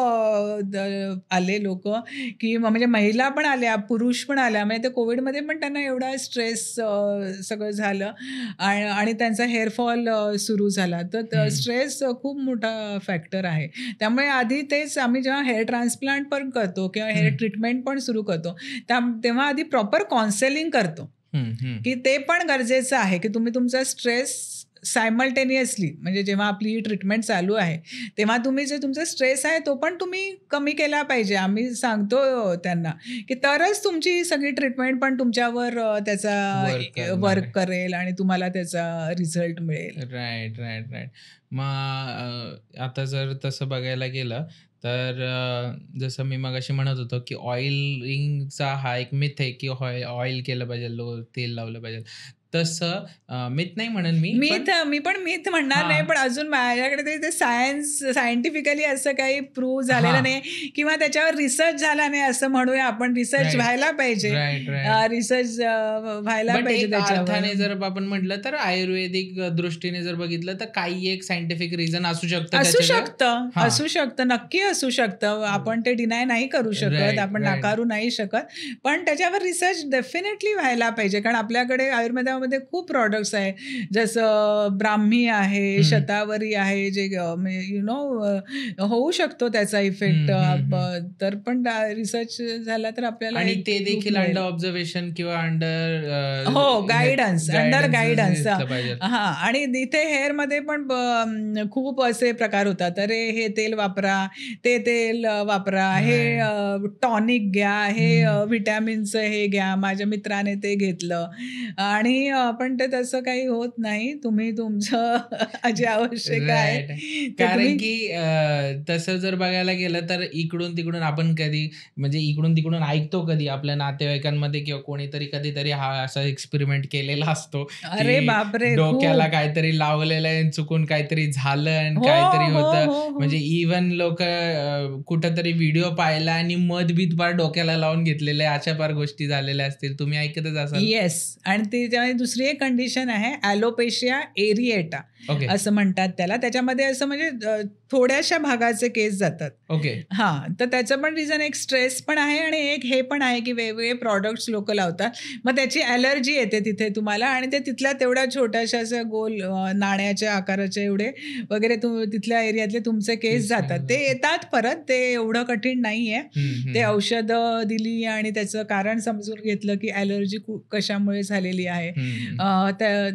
आले लोक की म्हणजे महिला पण आल्या, पुरुष पण आल्या. म्हणजे ते कोविडमध्ये पण त्यांना एवढा स्ट्रेस सगळं झालं आणि त्यांचा हेअरफॉल सुरू झाला. तर स्ट्रेस खूप मोठा फॅक्टर आहे. त्यामुळे आधी तेच आम्ही जेव्हा हेअर ट्रान्सप्लांट पण करतो किंवा हेअर ट्रीटमेंट पण सुरू करतो तेव्हा आधी प्रॉपर काउन्सेलिंग करतो की ते पण गरजेचं आहे की तुम्ही तुमचा स्ट्रेस सायमल्टेनियसली म्हणजे जेव्हा आपली ही ट्रीटमेंट चालू आहे तेव्हा तुम्ही जे तुमचा स्ट्रेस आहे तो पण तुम्ही कमी केला पाहिजे. आम्ही सांगतो त्यांना की तरच तुमची सगळी ट्रीटमेंट पण तुमच्यावर त्याचा वर्क करेल आणि तुम्हाला त्याचा रिझल्ट मिळेल. राईट. मग आता जर तसं बघायला गेलं तर जसं मी मगाशी म्हणत होतो की ऑइलिंगचा हा एक मिथ आहे की ऑइल केलं पाहिजे, तेल लावलं पाहिजे. तसं मिथ नाही म्हणेन मी पण मिथ म्हणणार नाही. पण अजून माझ्याकडे ते सायंटिफिकली असं काही प्रूव्ह झालेलं नाही किंवा त्याच्यावर रिसर्च झाला नाही असं म्हणूया आपण. रिसर्च व्हायला पाहिजे. रिसर्च व्हायला पाहिजे त्याच्यावर. जर आपण म्हटलं तर आयुर्वेदिक दृष्टीने जर बघितलं तर काही एक सायंटिफिक रिझन असू शकतं, नक्की असू शकतं. आपण ते डिनाय नाही करू शकत, आपण नाकारू नाही शकत. पण त्याच्यावर रिसर्च डेफिनेटली व्हायला पाहिजे. कारण आपल्याकडे आयुर्वेदामध्ये खूप प्रॉडक्ट्स आहे. जसं ब्राह्मी आहे, शतावरी आहे, जे होऊ शकतो त्याचा इफेक्ट. तर पण रिसर्च झाला तर आपल्याला. आणि ते देखील अंडर ऑब्झर्वेशन किंवा अंडर गायडन्स. आणि इथे हेअर मध्ये पण खूप असे प्रकार होतात. अरे हे तेल वापरा, ते तेल वापरा, हे टॉनिक घ्या, हे व्हिटॅमिनचं हे घ्या. माझ्या मित्राने ते घेतलं आणि पण ते तसं काही होत नाही. तुम्ही तुमचं जे आवश्यक आहे. कारण की तसं जर बघायला गेलं तर इकडून तिकडून आपण कधी म्हणजे इकडून तिकडून ऐकतो कधी आपल्या नातेवाईकांमध्ये किंवा कोणीतरी कधीतरी हा असा एक्सपेरिमेंट केलेला असतो. अरे बापरे, डोक्याला काहीतरी लावलेलं आहे, चुकून काहीतरी झालं आणि काहीतरी होतं. म्हणजे इव्हन लोक कुठंतरी व्हिडिओ पाहिला आणि मध बीत पार डोक्याला लावून घेतलेले, अशा पार गोष्टी झालेल्या असतील. तुम्ही ऐकतच असाल. येस. आणि ते दुसरी एक कंडिशन आहे ॲलोपेशिया एरिएटा असं म्हणतात त्याला. त्याच्यामध्ये असं म्हणजे थोड्याशा भागाचे केस जातात. हां, तर त्याचं पण रिझन एक स्ट्रेस पण आहे आणि एक हे पण आहे की वेगवेगळे प्रॉडक्ट्स लोक लावतात, मग त्याची ॲलर्जी येते तिथे तुम्हाला आणि ते तिथल्या तेवढ्या छोट्याशा असं गोल नाण्याच्या आकाराचे एवढे वगैरे तिथल्या एरियातले तुमचे केस जातात. ते येतात परत, ते एवढं कठीण नाही आहे. ते औषधं दिली आणि त्याचं कारण समजून घेतलं की ॲलर्जी कशामुळे झालेली आहे,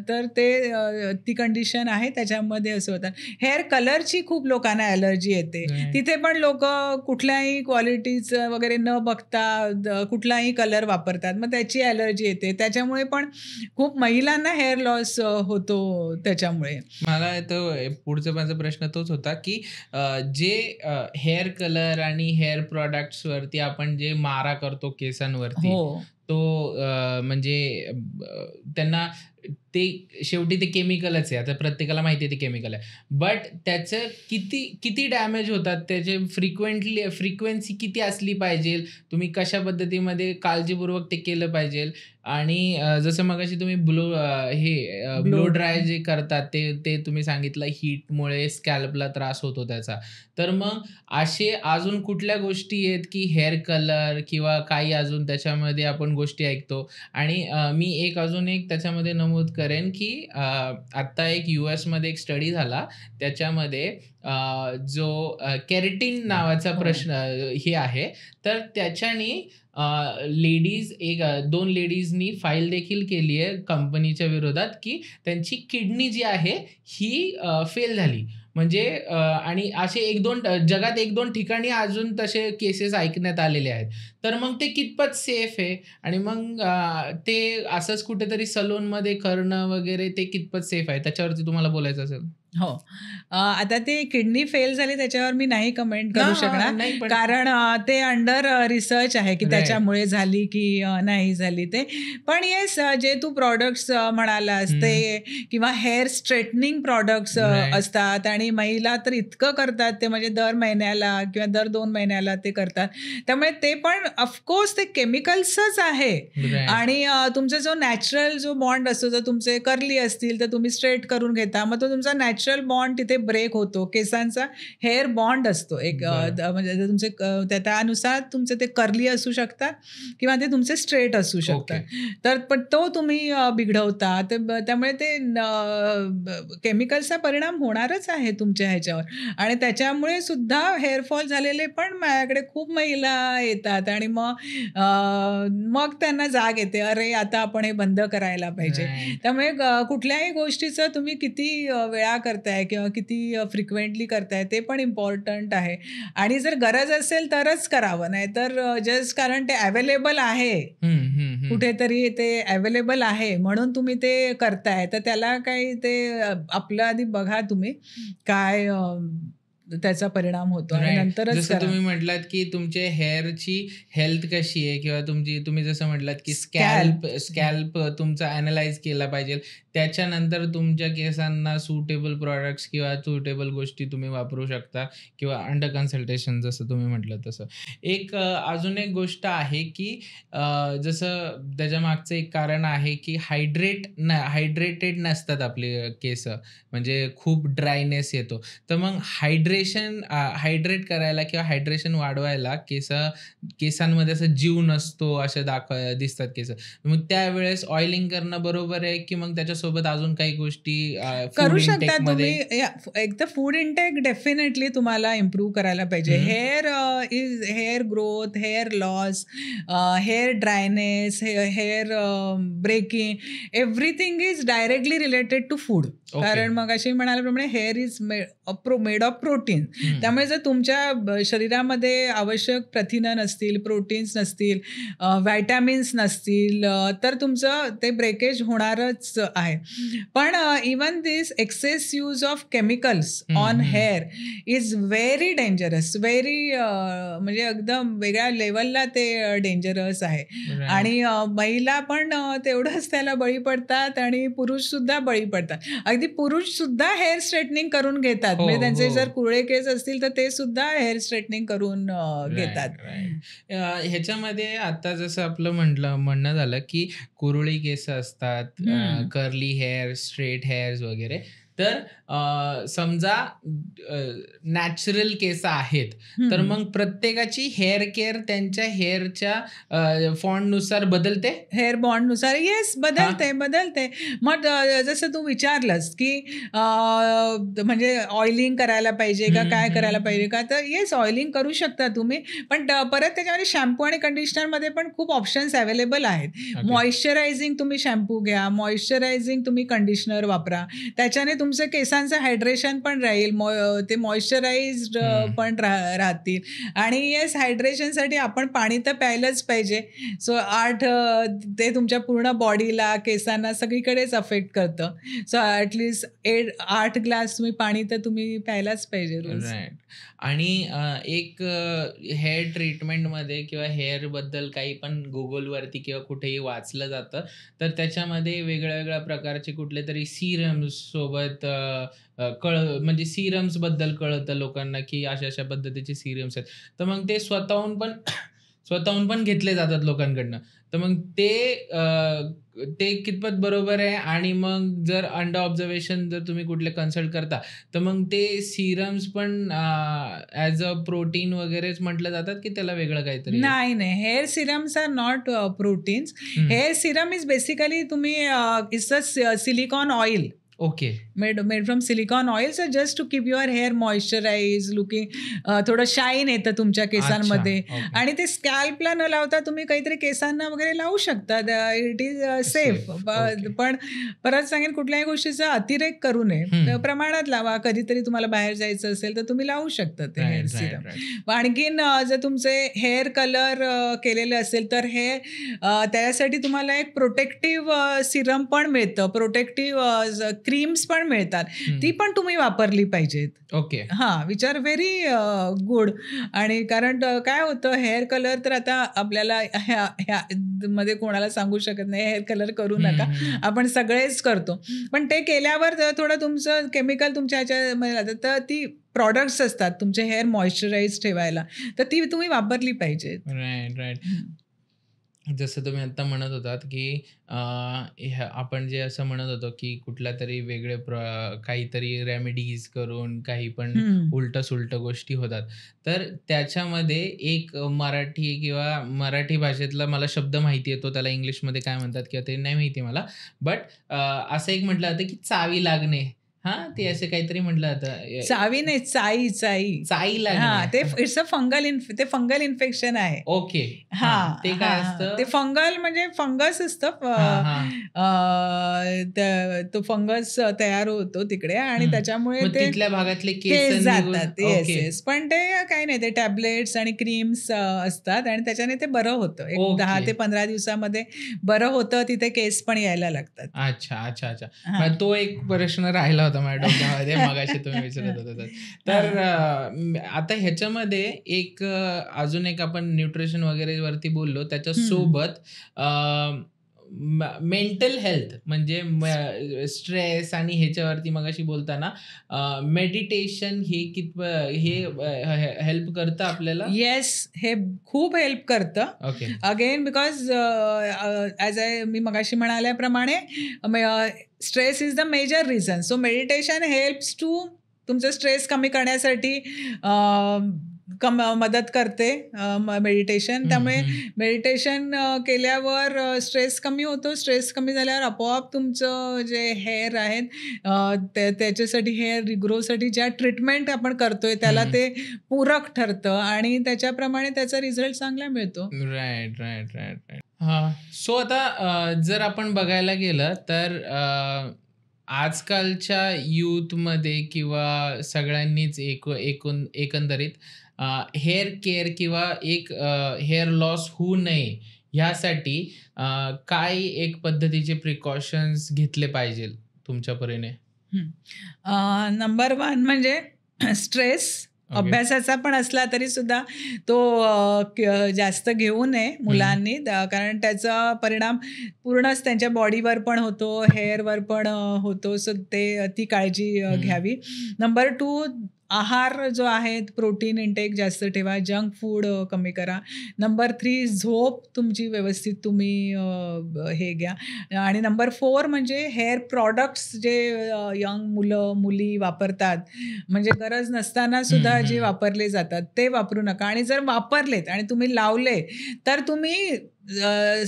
तर ते ती कंडिशन आहे, त्याच्यामध्ये असं होतं. हेअर कलरची खूप लोकांना ॲलर्जी येते. तिथे पण लोक कुठल्याही क्वालिटीचं वगैरे न बघता कुठलाही कलर वापरतात, मग त्याची ॲलर्जी येते. त्याच्यामुळे पण खूप महिलांना हेअर लॉस होतो त्याच्यामुळे. मला तो पुढचा माझा प्रश्न तोच होता की जे हेअर कलर आणि हेअर प्रॉडक्ट्स वरती आपण जे मारा करतो केसांवरती, तो म्हणजे त्यांना ते शेवटी ते केमिकलच आहे. आता प्रत्येकाला माहिती आहे ते केमिकल आहे, बट त्याचं किती डॅमेज होतात, त्याचे फ्रिक्वेन्सी किती असली पाहिजे, तुम्ही कशा पद्धतीमध्ये काळजीपूर्वक ते केलं पाहिजे. आणि जसं मगाशी तुम्ही ब्लो ड्राय जे करतात ते तुम्ही सांगितलं हीटमुळे स्कॅल्पला त्रास होतो त्याचा. तर मग असे अजून कुठल्या गोष्टी आहेत की हेअर कलर किंवा काही अजून त्याच्यामध्ये आपण गोष्टी ऐकतो. आणि मी अजून एक त्याच्यामध्ये नमूद करेन की आत्ता एक US मध्ये एक स्टडी झाला, त्याच्यामध्ये जो केराटिन नावाचा प्रश्न हे आहे, तर त्याच्याने लेडीज 2 लेडीजनी फाईल देखील केली आहे कंपनीच्या विरोधात की त्यांची किडनी जी आहे ही फेल झाली. म्हणजे आणि असे 1-2 जगात 1-2 ठिकाणी अजून तसे केसेस ऐकण्यात आलेले आहेत. तर मग ते कितपत सेफ आहे आणि मग ते असंच कुठेतरी सलूनमध्ये करणं वगैरे ते कितपत सेफ आहे, त्याच्यावरती तुम्हाला बोलायचं असेल? हो, आता ते किडनी फेल झाली त्याच्यावर मी नाही कमेंट करू शकणार, कारण ते अंडर रिसर्च आहे की त्याच्यामुळे झाली की नाही झाली ते. पण येस, जे तू प्रॉडक्ट्स म्हणालास ते किंवा हेअर स्ट्रेटनिंग प्रॉडक्ट्स असतात आणि महिला तर इतकं करतात ते, म्हणजे दर महिन्याला किंवा दर 2 महिन्याला ते करतात. त्यामुळे ते पण ऑफकोर्स ते केमिकल्सच आहे. आणि तुमचा जो नॅचरल जो बॉन्ड असतो, जर तुमचे कर्ली असतील तर तुम्ही स्ट्रेट करून घेता, मग तो तुमचा नॅचरल बॉन्ड तिथे ब्रेक होतो. केसांचा हेअर बॉन्ड असतो एक, म्हणजे तुमचे त्यानुसार तुमचे ते कर्ली असू शकतात किंवा ते तुमचे स्ट्रेट असू शकतात. तर पण तो तुम्ही बिघडवता, त्यामुळे ते केमिकलचा परिणाम होणारच आहे तुमच्या ह्याच्यावर. आणि त्याच्यामुळे सुद्धा हेअरफॉल झालेले पण माझ्याकडे खूप महिला येतात आणि मग त्यांना जाग येते, अरे आता आपण हे बंद करायला पाहिजे. त्यामुळे कुठल्याही गोष्टीचं तुम्ही किती वेळा करताय किंवा किती फ्रिक्वेंटली करताय ते पण इम्पॉर्टंट आहे. आणि जर गरज असेल तरच करावं, नाही तर जस्ट कारण ते अवेलेबल आहे कुठेतरी, ते अवेलेबल आहे म्हणून तुम्ही ते करताय, तर त्याला काही ते आपलं आधी बघा तुम्ही काय त्याचा परिणाम होतो आणि नंतरच जसं तुम्ही म्हटलात की तुमच्या हेअरची हेल्थ कशी आहे किंवा तुम्ही जसं म्हटलात की स्कॅल्प तुमचा अॅनलाइज केला पाहिजे, त्याच्यानंतर तुमच्या केसांना सुटेबल प्रॉडक्ट्स किंवा सुटेबल गोष्टी तुम्ही वापरू शकता किंवा अंडर कन्सल्टेशन जसं तुम्ही म्हटलं तसं. एक अजून एक गोष्ट आहे की जसं त्याच्या मागचं एक कारण आहे की हायड्रेटेड नसतात आपले केस, म्हणजे खूप ड्रायनेस येतो. तर मग हायड्रेट करायला किंवा हायड्रेशन वाढवायला केसांमध्ये असं जीव नसतो असे दिसतात केस. मग त्यावेळेस ऑइलिंग करणं बरोबर आहे की मग त्याच्यासोबत अजून काही गोष्टी करू शकता तुम्ही? एक तर फूड इंटेक डेफिनेटली तुम्हाला इम्प्रूव्ह करायला पाहिजे. Hair growth, hair loss, hair dryness, hair breaking, everything is directly related to food. कारण मग अशी म्हणाल्याप्रमाणे hair is made of protein. त्यामुळे जर तुमच्या शरीरामध्ये आवश्यक प्रथिनं नसतील, प्रोटीन्स नसतील, व्हायटॅमिन्स नसतील, तर तुमचं ते ब्रेकेज होणारच आहे. पण even this excess use of chemicals on hair is very dangerous, म्हणजे एकदम वेगळ्या लेवलला ते डेंजरस आहे. आणि महिला पण तेवढंच त्याला बळी पडतात आणि पुरुष सुद्धा बळी पडतात. अगदी पुरुष सुद्धा हेअर स्ट्रेटनिंग करून घेतात, म्हणजे त्यांचे जर कुरळे कुरळे केस असतील तर ते सुद्धा हेअर स्ट्रेटनिंग करून घेतात. ह्याच्यामध्ये आता जसं आपलं म्हणणं झालं की कुरळी केस असतात, कर्ली हेअर, स्ट्रेट हेअर्स वगैरे. तर समजा नॅचरल केस आहेत तर मग प्रत्येकाची हेअर केअर त्यांच्या हेअरच्या फॉन्टनुसार बदलते, हेअर बॉन्डनुसार. येस, बदलते. मग जसं तू विचारलंस की म्हणजे ऑइलिंग करायला पाहिजे का, काय करायला पाहिजे का, तर येस, ऑइलिंग करू शकता तुम्ही, पण परत त्याच्यामध्ये शॅम्पू आणि कंडिशनरमध्ये पण खूप ऑप्शन्स अवेलेबल आहेत. मॉइश्चरायझिंग तुम्ही शॅम्पू घ्या, मॉइश्चरायझिंग तुम्ही कंडिशनर वापरा, त्याच्याने तुमचं केसांचं हायड्रेशन पण राहील, ते मॉइश्चराइज्ड पण राहतील. आणि येस, हायड्रेशनसाठी आपण पाणी तर प्यायलंच पाहिजे. सो ते तुमच्या पूर्ण बॉडीला, केसांना सगळीकडेच अफेक्ट करतं. सो ॲटलिस्ट 8 ग्लास तुम्ही पाणी तर तुम्ही प्यायलाच पाहिजे रोज. राईट. आणि एक हेअर ट्रीटमेंटमध्ये किंवा हेअरबद्दल काही पण गुगलवरती किंवा कुठेही वाचलं जातं तर त्याच्यामध्ये वेगळ्या प्रकारचे कुठले तरी सिरम्स सोबत म्हणजे सिरम्स बद्दल कळतं लोकांना की अशा पद्धतीचे सिरम्स आहेत. तर मग ते स्वतःहून पण घेतले जातात लोकांकडनं. तर मग ते कितपत बरोबर आहे? आणि मग जर अंडर ऑब्झर्वेशन जर तुम्ही कुठले कन्सल्ट करता तर मग ते सिरम्स पण ॲज अ प्रोटीन वगैरेच म्हटलं जातात की त्याला वेगळं काहीतरी? नाही, hair serums are not proteins. Hair serum is basically तुम्ही it's a silicone oil. Okay. made from silicon oil, so just to keep your hair moisturized looking, थोडं शाईन येतं तुमच्या केसांमध्ये. आणि ते स्कॅल्पला न लावता तुम्ही काहीतरी केसांना वगैरे लावू शकता. It is safe. पण परत सांगेन, कुठल्याही गोष्टीचा अतिरेक करू नये, प्रमाणात लावा. कधीतरी तुम्हाला बाहेर जायचं असेल तर तुम्ही लावू शकता ते हेअर सिरम. आणखीन जर तुमचे हेअर कलर केलेले असेल तर त्यासाठी तुम्हाला एक प्रोटेक्टिव्ह सिरम पण मिळतं, प्रोटेक्टिव्ह क्रीम्स पण मिळतात, ती पण तुम्ही वापरली पाहिजेत. Okay. Which are very good. आणि कारण काय होतं, हेअर कलर तर आता आपल्याला मध्ये कोणाला सांगू शकत नाही हेअर कलर करू नका, आपण सगळेच करतो, पण ते केल्यावर थोडं तुमचं केमिकल तुमच्या ह्याच्यामध्ये तर ती प्रॉडक्ट्स असतात तुमचे हेअर मॉइश्चराईज ठेवायला, तर ती तुम्ही वापरली पाहिजेत. राईट. जसं तुम्ही आता म्हणत होतात की आपण जे असं म्हणत होतो की कुठल्या तरी वेगळे काहीतरी रेमेडीज करून काही पण उलट सुलट गोष्टी होतात, तर त्याच्यामध्ये एक मराठी किंवा मराठी भाषेतला मला शब्द माहिती येतो, त्याला इंग्लिशमध्ये काय म्हणतात किंवा ते नाही माहिती मला, बट असं एक म्हटलं जातं की चावी लागणे. ते असं काहीतरी म्हटलं जातं. चावी नाही, चाई लागणे. ते इट्स अ फंगल इन्फेक्शन आहे. ओके. ते काय असतं? ते फंगल म्हणजे फंगस असतं. तो फंगस तयार होतो तिकडे आणि त्याच्यामुळे ते तिथल्या भागातले केस जातात. येस. पण ते काही नाही, ते टॅबलेट्स आणि क्रीम्स असतात आणि त्याच्याने ते बरं होतं. एक 10 ते 15 दिवसामध्ये बरं होतं. तिथे केस पण यायला लागतात. अच्छा. तो एक प्रश्न राहिला होता माझ्या डोक्यामध्ये मगाशी तुम्ही विचारत होता. तर आता ह्याच्यामध्ये एक अजून एक आपण न्यूट्रिशन वगैरे वरती बोललो, त्याच्यासोबत मेंटल हेल्थ म्हणजे स्ट्रेस आणि ह्याच्यावरती मगाशी बोलताना मेडिटेशन हे हेल्प करतं आपल्याला? येस, हे खूप हेल्प करतं. ओके. अगेन बिकॉज मी मगाशी म्हणाल्याप्रमाणे stress is the major reason. So meditation helps to तुमचं स्ट्रेस कमी करण्यासाठी मदत करते मेडिटेशन. त्यामुळे मेडिटेशन केल्यावर स्ट्रेस कमी होतो. स्ट्रेस कमी झाल्यावर आपोआप तुमचं जे हेअर आहेत त्याच्यासाठी हेअर रिग्रोसाठी ज्या ट्रीटमेंट आपण करतोय त्याला ते पूरक ठरतं आणि त्याच्याप्रमाणे त्याचा रिझल्ट चांगला मिळतो. राईट. सो आता जर आपण बघायला गेलं तर आजकालच्या यूथमध्ये किंवा सगळ्यांनीच एकंदरीत हेअर केअर किंवा एक हेअर लॉस होऊ नये ह्यासाठी काय एक पद्धतीचे प्रिकॉशन्स घेतले पाहिजे तुमच्या परीने? नंबर 1 म्हणजे स्ट्रेस. अभ्यासाचा पण असला तरी सुद्धा तो जास्त घेऊ नये मुलांनी, कारण त्याचा परिणाम पूर्णच त्यांच्या बॉडीवर पण होतो, हेअरवर पण होतो. सो ती काळजी घ्यावी. नंबर 2, आहार जो आहे प्रोटीन इंटेक जास्त ठेवा, जंक फूड कमी करा. नंबर 3 झोप तुमची व्यवस्थित तुम्ही हे घ्या. आणि नंबर 4 म्हणजे हेअर प्रॉडक्ट्स जे यंग मुलं मुली वापरतात, म्हणजे गरज नसताना सुद्धा जे वापरले जातात ते वापरू नका. आणि जर वापरलेत आणि तुम्ही लावले तर तुम्ही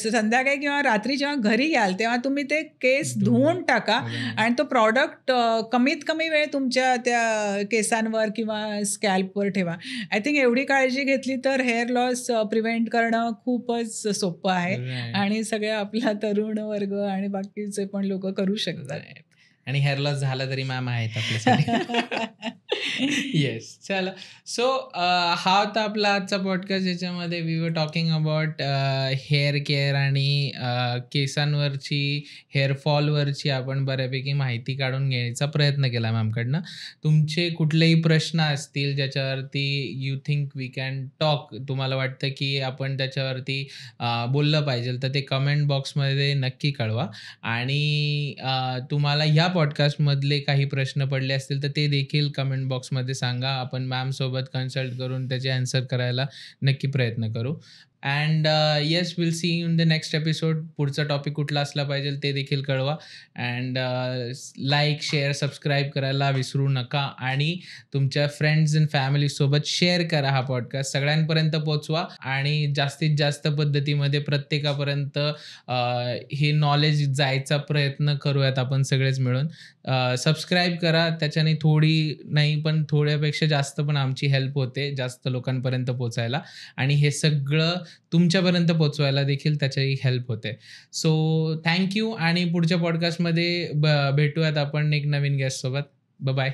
संध्याकाळी किंवा रात्री जेव्हा घरी याल तेव्हा तुम्ही ते केस धुवून टाका आणि तो प्रॉडक्ट कमीत कमी वेळ तुमच्या त्या केसांवर किंवा स्कॅल्पवर ठेवा. आय थिंक एवढी काळजी घेतली तर हेअर लॉस प्रिव्हेंट करणं खूपच सोपं आहे आणि सगळ्या आपला तरुण वर्ग आणि बाकीचे पण लोक करू शकतात. आणि हेअर लॉस झाला तरी मॅम आहेत आपल्यासाठी. येस, चला. सो हा होता आपला आजचा पॉडकास्ट, ज्याच्यामध्ये we were talking about hair care आणि केसांवरची, हेअरफॉलवरची आपण बऱ्यापैकी माहिती काढून घ्यायचा प्रयत्न केला मॅमकडनं. तुमचे कुठलेही प्रश्न असतील ज्याच्यावरती you think we can talk, तुम्हाला वाटतं की आपण त्याच्यावरती बोललं पाहिजे, तर ते कमेंट बॉक्समध्ये नक्की कळवा. आणि तुम्हाला ह्या पॉडकास्टमधले काही प्रश्न पडले असतील तर ते देखील कमेंट बॉक्समध्ये सांगा. आपण मॅम सोबत कन्सल्ट करून त्याचे आन्सर करायला नक्की प्रयत्न करू. And yes, will see you in the next episode. पुढचा टॉपिक कुठला असला पाहिजे ते देखील कळवा. अँड लाईक, शेअर, सबस्क्राईब करायला विसरू नका. आणि तुमच्या फ्रेंड्स अँड फॅमिलीसोबत शेअर करा. हा पॉडकास्ट सगळ्यांपर्यंत पोचवा आणि जास्तीत जास्त पद्धतीमध्ये प्रत्येकापर्यंत हे नॉलेज जायचा प्रयत्न करूयात आपण सगळेच मिळून. सबस्क्राईब करा, त्याच्याने थोडी नाही पण थोड्यापेक्षा जास्त पण आमची हेल्प होते जास्त लोकांपर्यंत पोचायला. आणि हे सगळं तुमच्यापर्यंत पोचवायला देखील त्याची हेल्प होते. So thank you. आणि पुढच्या पॉडकास्टमध्ये भेटूयात आपण एक नवीन गेस्ट सोबत. बाय.